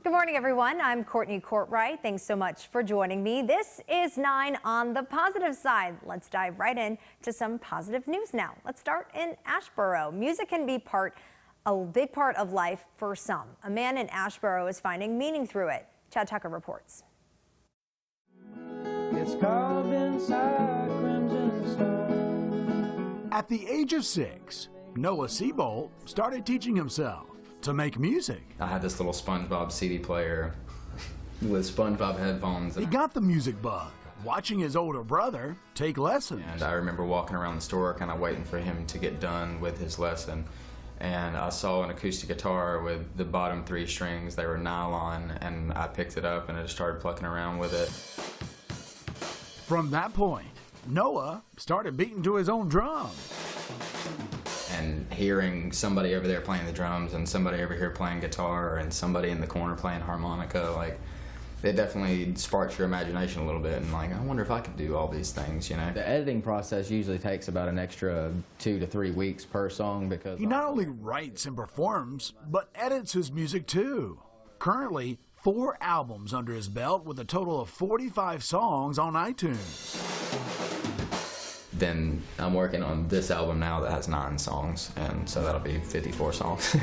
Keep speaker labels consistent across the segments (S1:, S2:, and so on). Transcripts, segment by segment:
S1: Good morning, everyone. I'm Courtney Courtwright. Thanks so much for joining me. This is 9 on the positive side. Let's dive right in to some positive news now. Let's start in Asheboro. Music can be a big part of life for some. A man in Asheboro is finding meaning through it. Chad Tucker reports.
S2: It's carved inside crimson stone.
S3: At the age of 6, Noah Siebel started teaching himself to make music.
S4: I had this little SpongeBob CD player with SpongeBob headphones.
S3: He got the music bug watching his older brother take lessons.
S4: And I remember walking around the store kind of waiting for him to get done with his lesson. And I saw an acoustic guitar with the bottom 3 strings. They were nylon, and I picked it up and I just started plucking around with it.
S3: From that point, Noah started beating to his own drum.
S4: And hearing somebody over there playing the drums and somebody over here playing guitar and somebody in the corner playing harmonica, like, it definitely sparks your imagination a little bit, and like, I wonder if I could do all these things, you know.
S5: The editing process usually takes about an extra 2 to 3 weeks per song because
S3: he not only writes and performs, but edits his music too. Currently, 4 albums under his belt with a total of 45 songs on iTunes.
S4: Then I'm working on this album now that has 9 songs, and so that'll be 54 songs.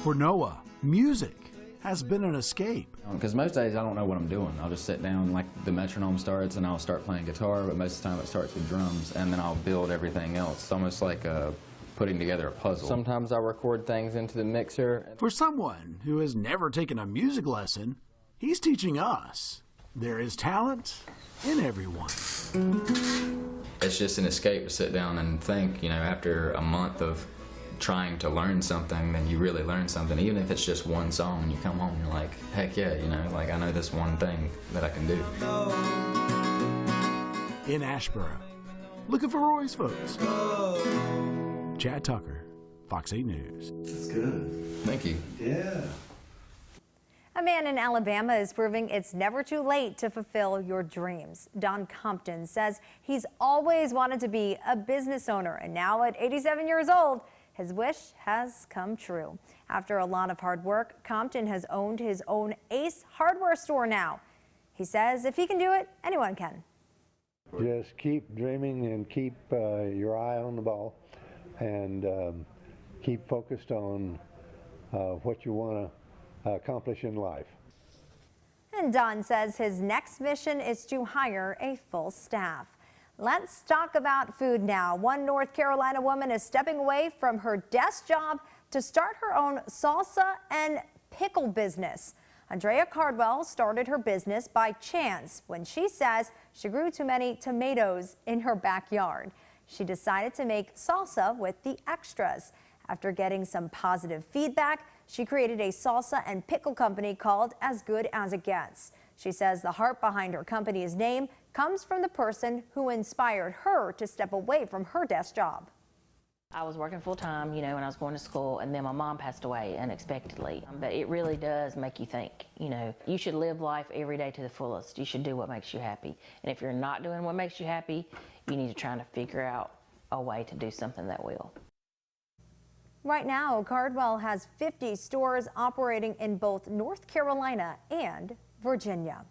S3: For Noah, music has been an escape.
S5: Because most days I don't know what I'm doing. I'll just sit down, like the metronome starts, and I'll start playing guitar, but most of the time it starts with drums, and then I'll build everything else. It's almost like putting together a puzzle. Sometimes I record things into the mixer.
S3: For someone who has never taken a music lesson, he's teaching us there is talent in everyone.
S4: It's just an escape to sit down and think, you know, after a month of trying to learn something, then you really learn something. Even if it's just one song, and you come home and you're like, heck yeah, you know, like, I know this one thing that I can do.
S3: In Asheboro, looking for Roy's folks. Chad Tucker, Fox 8 News.
S6: That's good.
S4: Thank you.
S6: Yeah.
S1: A man in Alabama is proving it's never too late to fulfill your dreams. Don Compton says he's always wanted to be a business owner, and now at 87 years old, his wish has come true. After a lot of hard work, Compton has owned his own Ace hardware store now. He says if he can do it, anyone can.
S7: Just keep dreaming and keep your eye on the ball, and keep focused on what you want to accomplish in life.
S1: And Don says his next mission is to hire a full staff. Let's talk about food now. One North Carolina woman is stepping away from her desk job to start her own salsa and pickle business. Andrea Cardwell started her business by chance when she says she grew too many tomatoes in her backyard. She decided to make salsa with the extras. After getting some positive feedback, she created a salsa and pickle company called As Good As It Gets. She says the heart behind her company's name comes from the person who inspired her to step away from her desk job.
S8: I was working full time, you know, when I was going to school, and then my mom passed away unexpectedly. But it really does make you think, you know, you should live life every day to the fullest. You should do what makes you happy. And if you're not doing what makes you happy, you need to try to figure out a way to do something that will.
S1: Right now, Cardwell has 50 stores operating in both North Carolina and Virginia.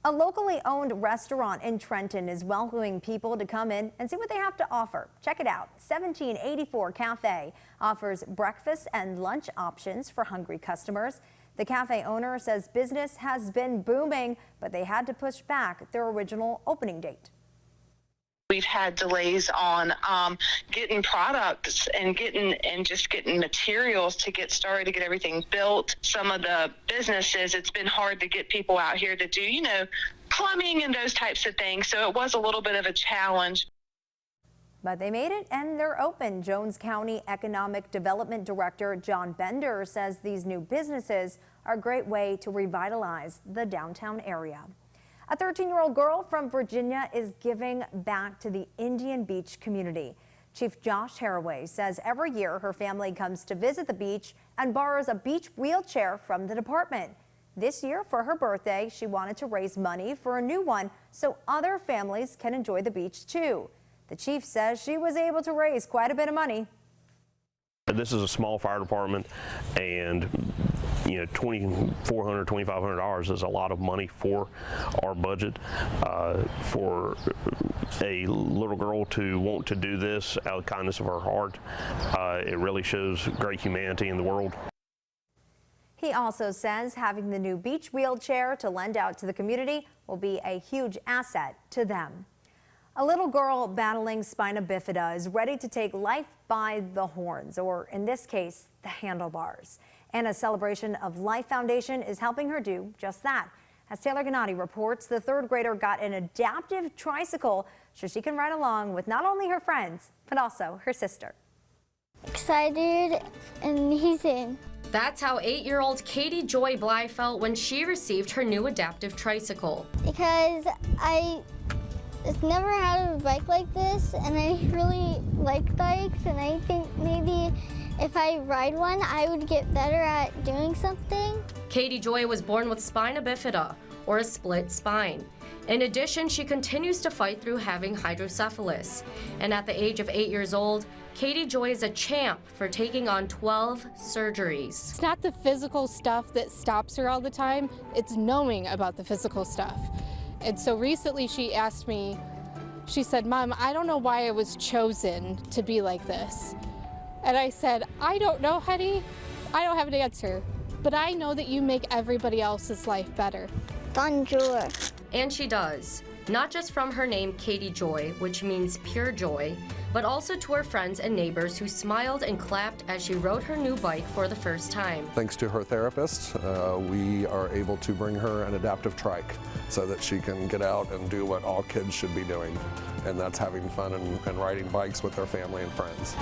S1: A locally owned restaurant in Trenton is welcoming people to come in and see what they have to offer. Check it out. 1784 Cafe offers breakfast and lunch options for hungry customers. The cafe owner says business has been booming, but they had to push back their original opening date.
S9: We've had delays on getting products and just getting materials to get started, to get everything built. Some of the businesses, it's been hard to get people out here to do, you know, plumbing and those types of things. So it was a little bit of a challenge.
S1: But they made it and they're open. Jones County Economic Development Director John Bender says these new businesses are a great way to revitalize the downtown area. A 13-year-old girl from Virginia is giving back to the Indian Beach community. Chief Josh Haraway says every year her family comes to visit the beach and borrows a beach wheelchair from the department. This year, for her birthday, she wanted to raise money for a new one so other families can enjoy the beach too. The chief says she was able to raise quite a bit of money.
S10: This is a small fire department, and
S6: you know, $2,400, $2,500 is a lot of money for our budget. For a little girl to want to do this out of the kindness of her heart, it really shows great humanity in the world.
S1: He also says having the new beach wheelchair to lend out to the community will be a huge asset to them. A little girl battling spina bifida is ready to take life by the horns, or in this case, the handlebars. And a Celebration of Life Foundation is helping her do just that. As Taylor Gennady reports, the third grader got an adaptive tricycle so she can ride along with not only her friends, but also her sister.
S10: Excited and amazing.
S11: That's how 8-year-old Katie Joy Bly felt when she received her new adaptive tricycle.
S10: Because I've never had a bike like this, and I really like bikes, and I think maybe if I ride one, I would get better at doing something.
S11: Katie Joy was born with spina bifida, or a split spine. In addition, she continues to fight through having hydrocephalus. And at the age of 8 years old, Katie Joy is a champ for taking on 12 surgeries.
S12: It's not the physical stuff that stops her all the time, it's knowing about the physical stuff. And so recently she asked me, she said, "Mom, I don't know why I was chosen to be like this." And I said, "I don't know, honey. I don't have an answer. But I know that you make everybody else's life better."
S10: Bonjour.
S11: And she does. Not just from her name, Katie Joy, which means pure joy, but also to her friends and neighbors who smiled and clapped as she rode her new bike for the first time.
S13: Thanks to her therapist, we are able to bring her an adaptive trike so that she can get out and do what all kids should be doing, and that's having fun and riding bikes with their family and friends.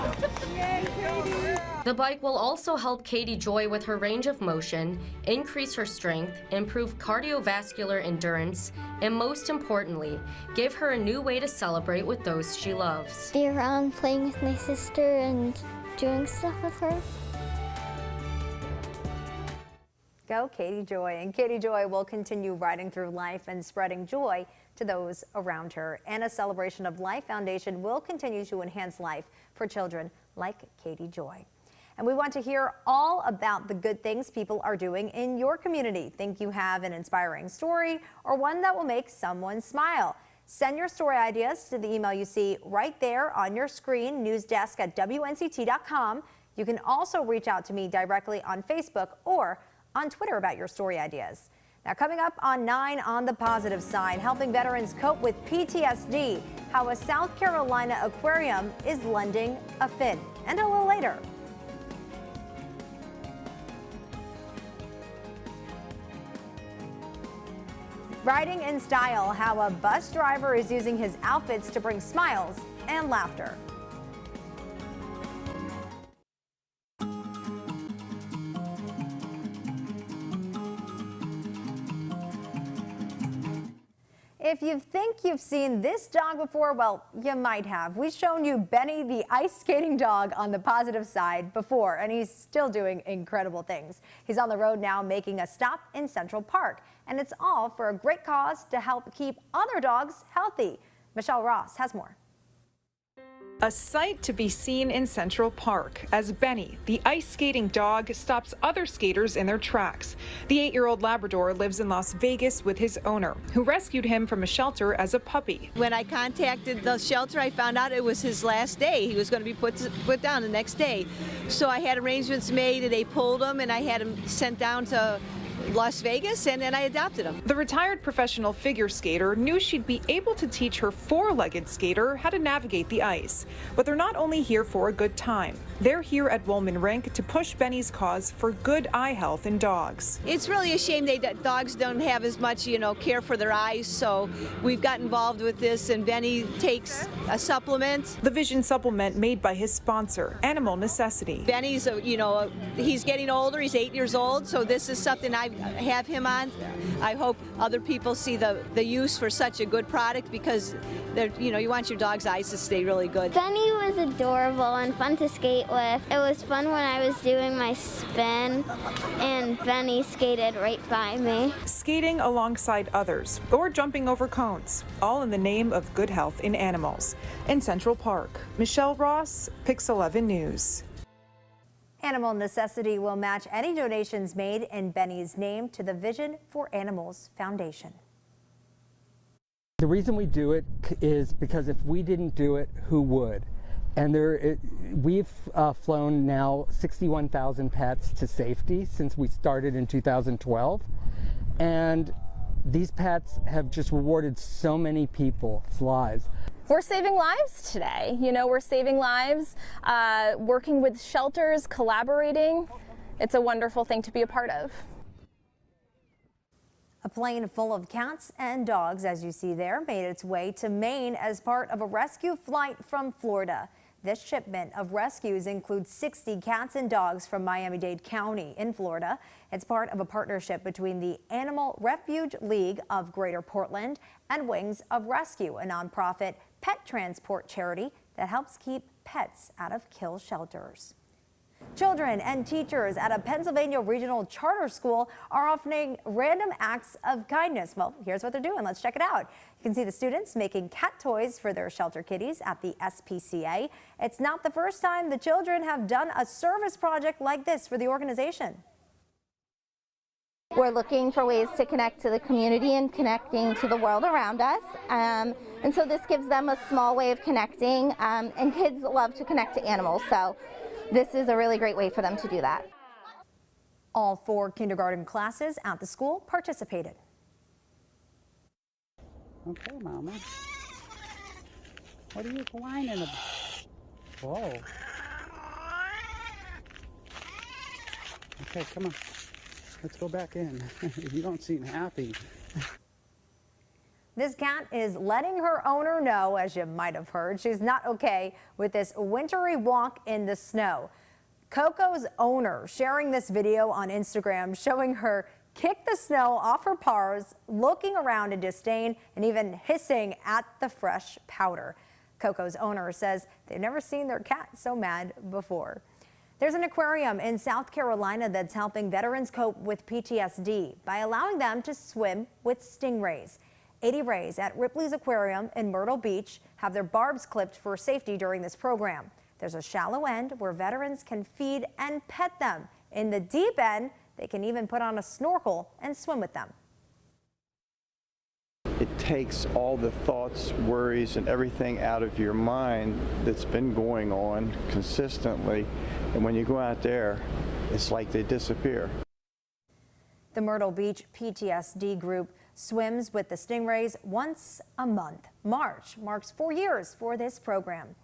S11: The bike will also help Katie Joy with her range of motion, increase her strength, improve cardiovascular endurance, and most importantly, give her a new way to celebrate with those she loves.
S10: Be around playing with my sister and doing stuff with her.
S1: Go Katie Joy. And Katie Joy will continue riding through life and spreading joy to those around her. And a Celebration of Life Foundation will continue to enhance life for children like Katie Joy. And we want to hear all about the good things people are doing in your community. Think you have an inspiring story or one that will make someone smile? Send your story ideas to the email you see right there on your screen, newsdesk@WNCT.com. You can also reach out to me directly on Facebook or on Twitter about your story ideas. Now, coming up on 9 on the positive side, helping veterans cope with PTSD, how a South Carolina aquarium is lending a fin. And a little later, riding in style, how a bus driver is using his outfits to bring smiles and laughter. If you think you've seen this dog before, well, you might have. We've shown you Benny, the ice skating dog, on the positive side before, and he's still doing incredible things. He's on the road now making a stop in Central Park, and it's all for a great cause to help keep other dogs healthy. Michelle Ross has more.
S14: A sight to be seen in Central Park as Benny, the ice skating dog, stops other skaters in their tracks. The 8-year-old Labrador lives in Las Vegas with his owner, who rescued him from a shelter as a puppy.
S15: When I contacted the shelter, I found out it was his last day. He was going to be put down the next day. So I had arrangements made, and they pulled him, and I had him sent down to Las Vegas, and then I adopted him.
S14: The retired professional figure skater knew she'd be able to teach her four-legged skater how to navigate the ice. But they're not only here for a good time. They're here at Woolman Rink to push Benny's cause for good eye health in dogs.
S15: It's really a shame that dogs don't have as much, care for their eyes, so we've got involved with this, and Benny takes a supplement.
S14: The vision supplement made by his sponsor, Animal Necessity.
S15: Benny's, he's getting older, he's 8 years old, so this is something I have him on. I hope other people see the use for such a good product, because you want your dog's eyes to stay really good.
S10: Benny was adorable and fun to skate with. It was fun when I was doing my spin, and Benny skated right by me.
S14: Skating alongside others or jumping over cones, all in the name of good health in animals. In Central Park, Michelle Ross, Pix 11 News.
S1: Animal Necessity will match any donations made in Benny's name to the Vision for Animals Foundation.
S16: The reason we do it is because if we didn't do it, who would? And we've flown now 61,000 pets to safety since we started in 2012. And these pets have just rewarded so many people's lives.
S17: We're saving lives today. You know, we're saving lives, working with shelters, collaborating. It's a wonderful thing to be a part of.
S1: A plane full of cats and dogs, as you see there, made its way to Maine as part of a rescue flight from Florida. This shipment of rescues includes 60 cats and dogs from Miami-Dade County in Florida. It's part of a partnership between the Animal Refuge League of Greater Portland and Wings of Rescue, a nonprofit pet transport charity that helps keep pets out of kill shelters. Children and teachers at a Pennsylvania regional charter school are offering random acts of kindness. Well, here's what they're doing. Let's check it out. You can see the students making cat toys for their shelter kitties at the SPCA. It's not the first time the children have done a service project like this for the organization.
S18: We're looking for ways to connect to the community and connecting to the world around us. And so this gives them a small way of connecting. And kids love to connect to animals. So this is a really great way for them to do that.
S1: All 4 kindergarten classes at the school participated.
S19: Okay, Mama. What are you whining about? Whoa. Okay, come on. Let's go back in. You don't seem happy.
S1: This cat is letting her owner know, as you might have heard, she's not okay with this wintry walk in the snow. Coco's owner sharing this video on Instagram showing her kick the snow off her paws, looking around in disdain and even hissing at the fresh powder. Coco's owner says they've never seen their cat so mad before. There's an aquarium in South Carolina that's helping veterans cope with PTSD by allowing them to swim with stingrays. 80 rays at Ripley's Aquarium in Myrtle Beach have their barbs clipped for safety during this program. There's a shallow end where veterans can feed and pet them. In the deep end, they can even put on a snorkel and swim with them.
S20: It takes all the thoughts, worries, and everything out of your mind that's been going on consistently. And when you go out there, it's like they disappear.
S1: The Myrtle Beach PTSD group swims with the stingrays once a month. March marks 4 years for this program.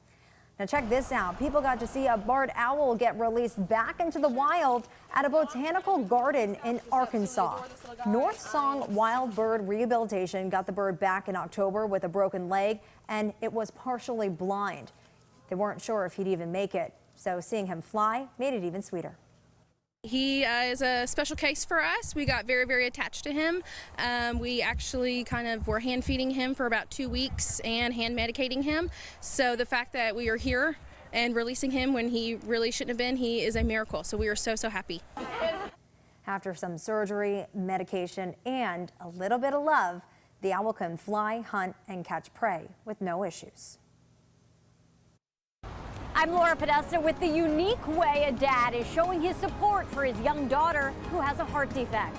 S1: Now check this out. People got to see a Bart Owl get released back into the wild at a botanical garden in Arkansas. North Song Wild Bird Rehabilitation got the bird back in October with a broken leg, and it was partially blind. They weren't sure if he'd even make it, so seeing him fly made it even sweeter.
S21: He is a special case for us. We got very, very attached to him. We actually were hand feeding him for about 2 weeks and hand medicating him. So the fact that we are here and releasing him when he really shouldn't have been, he is a miracle. So we are so, so happy.
S1: After some surgery, medication, and a little bit of love, the owl can fly, hunt, and catch prey with no issues.
S22: I'm Laura Podesta with the unique way a dad is showing his support for his young daughter who has a heart defect.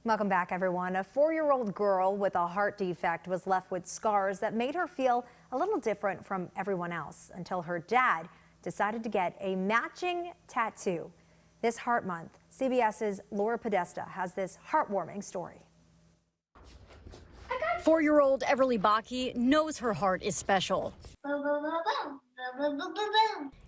S1: Welcome back, everyone. A 4-year-old girl with a heart defect was left with scars that made her feel a little different from everyone else until her dad decided to get a matching tattoo. This Heart Month, CBS's Laura Podesta has this heartwarming story.
S22: 4-year-old Everly Baki knows her heart is special.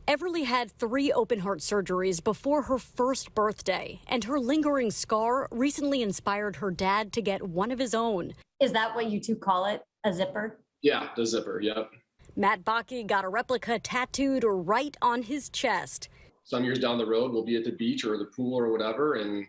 S22: Everly had 3 open heart surgeries before her first birthday, and her lingering scar recently inspired her dad to get one of his own. Is that what you two call it? A zipper?
S23: Yeah, the zipper, yep.
S22: Matt Baki got a replica tattooed right on his chest.
S23: Some years down the road, we'll be at the beach or the pool or whatever, and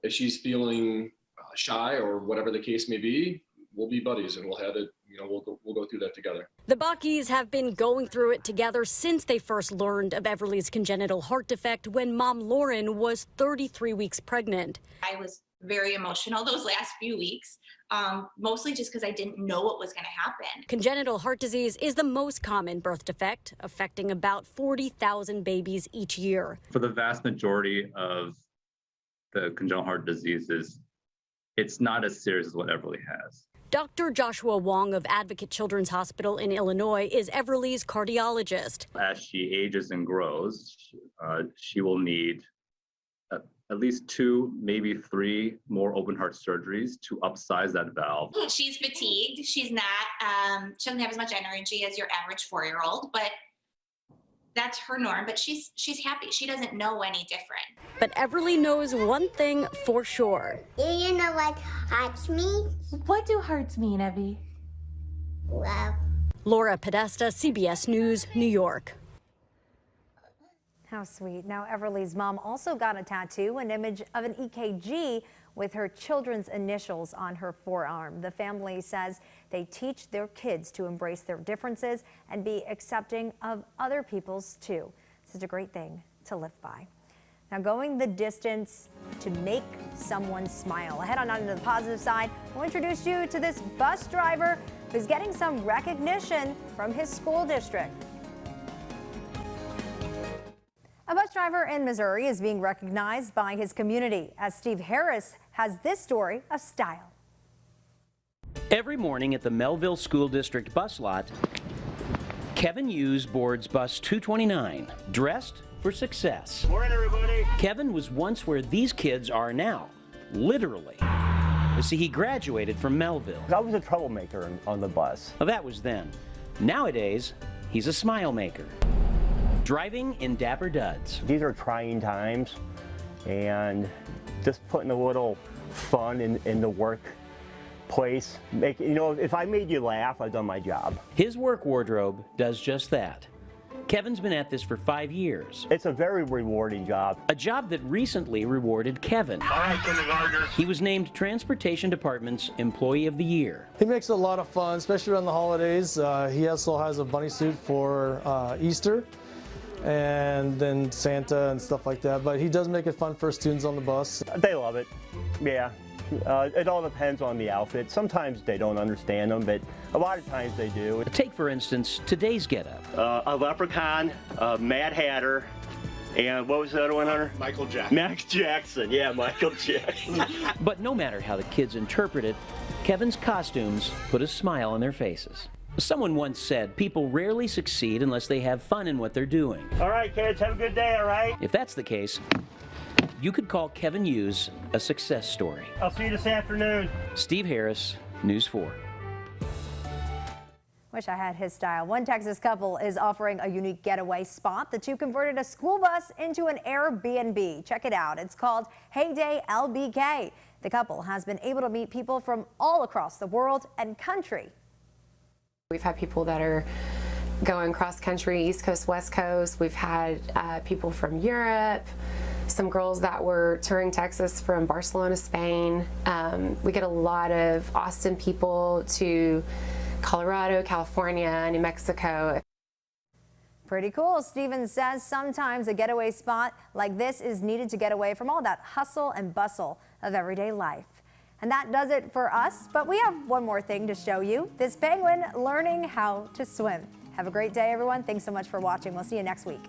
S23: if she's feeling shy or whatever the case may be, we'll be buddies and we'll have it, we'll go through that together.
S22: The Bakis have been going through it together since they first learned of Everly's congenital heart defect when mom Lauren was 33 weeks pregnant.
S24: I was
S2: very emotional those last few weeks, mostly just because I didn't know what was going to happen.
S22: Congenital heart disease is the most common birth defect, affecting about 40,000 babies each year.
S3: For the vast majority of the congenital heart diseases, it's not as serious as what Everly has.
S22: Dr. Joshua Wong of Advocate Children's Hospital in Illinois is Everly's cardiologist.
S3: As she ages and grows, she will need at least 2, maybe 3 more open heart surgeries to upsize that valve.
S2: She's fatigued. She's not, she doesn't have as much energy as your average 4-year-old, but that's her norm. But she's happy. She doesn't know any different.
S22: But Everly knows one thing for sure.
S10: Do you know what hearts mean?
S5: What do hearts mean, Evie?
S10: Love.
S22: Laura Podesta, CBS News, New York.
S1: How sweet. Now, Everly's mom also got a tattoo, an image of an EKG with her children's initials on her forearm. The family says they teach their kids to embrace their differences and be accepting of other people's too. Such a great thing to live by. Now, going the distance to make someone smile. Head on to the positive side. We'll introduce you to this bus driver who's getting some recognition from his school district. A bus driver in Missouri is being recognized by his community as Steve Harris has this story of style.
S24: Every morning at the Melville School District bus lot, Kevin Hughes boards bus 229, dressed for success.
S25: Morning, everybody.
S24: Kevin was once where these kids are now, literally. You see, he graduated from Melville.
S25: I was a troublemaker on the bus.
S24: Well, that was then. Nowadays, he's a smile maker. Driving in Dapper Duds.
S25: These are trying times, and just putting a little fun in the workplace. If I made you laugh, I've done my job.
S24: His work wardrobe does just that. Kevin's been at this for 5 years.
S25: It's a very rewarding job.
S24: A job that recently rewarded Kevin.
S25: All right, kindergartners.
S24: He was named Transportation Department's Employee of the Year.
S26: He makes it a lot of fun, especially around the holidays. He also has a bunny suit for Easter, and then Santa and stuff like that. But he does make it fun for students on the bus.
S25: They love it, yeah. It all depends on the outfit. Sometimes they don't understand them, but a lot of times they do.
S24: Take, for instance, today's getup.
S25: A leprechaun, a Mad Hatter, and what was the other one, Hunter?
S3: Michael Jackson.
S25: Max Jackson, yeah, Michael Jackson.
S24: But no matter how the kids interpret it, Kevin's costumes put a smile on their faces. Someone once said people rarely succeed unless they have fun in what they're doing.
S25: All right, kids, have a good day, all right?
S24: If that's the case, you could call Kevin Hughes a success story.
S25: I'll see you this afternoon.
S24: Steve Harris, News 4.
S1: Wish I had his style. One Texas couple is offering a unique getaway spot. The two converted a school bus into an Airbnb. Check it out. It's called Heyday LBK. The couple has been able to meet people from all across the world and country.
S27: We've had people that are going cross country, East Coast, West Coast. We've had people from Europe, some girls that were touring Texas from Barcelona, Spain. We get a lot of Austin people to Colorado, California, New Mexico.
S1: Pretty cool. Stevens says sometimes a getaway spot like this is needed to get away from all that hustle and bustle of everyday life. And that does it for us, but we have one more thing to show you. This penguin learning how to swim. Have a great day, everyone. Thanks so much for watching. We'll see you next week.